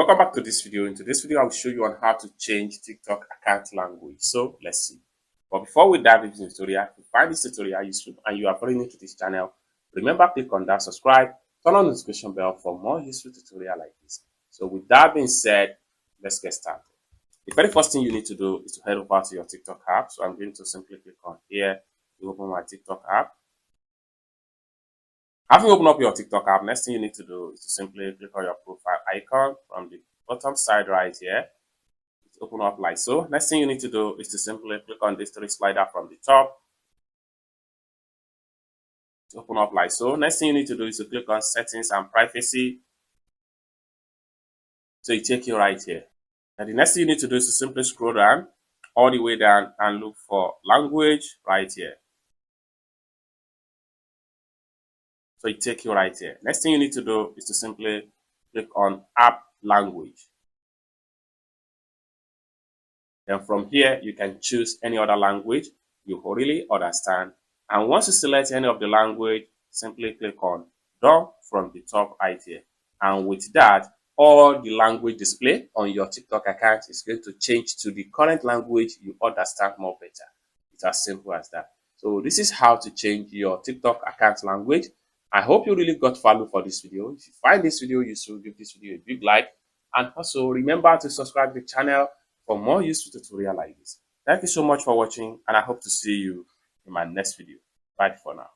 Welcome back to this video. In today's video, I will show you on how to change TikTok account language. So let's see. But before we dive into the tutorial, if you find this tutorial useful and you are very new to this channel, remember click on that subscribe, turn on the notification bell for more useful tutorial like this. So with that being said, let's get started. The very first thing you need to do is to head over to your TikTok app. So I'm going to simply click on here to open my TikTok app. Having opened up your TikTok app, next thing you need to do is to simply click on your profile icon from the bottom side right here. It's open up like so. Next thing you need to do is to simply click on this three slider from the top. It's open up like so. Next thing you need to do is to click on settings and privacy. So it takes you right here. And the next thing you need to do is to simply scroll down all the way down and look for language right here. So it takes you right here. Next thing you need to do is to simply click on app language. Then from here, you can choose any other language you really understand. And once you select any of the language, simply click on done from the top right here. And with that, all the language display on your TikTok account is going to change to the current language you understand more better. It's as simple as that. So this is how to change your TikTok account language. I hope you really got value for this video. If you find this video useful, give this video a big like. And also remember to subscribe to the channel for more useful tutorial like this. Thank you so much for watching, and I hope to see you in my next video. Bye for now.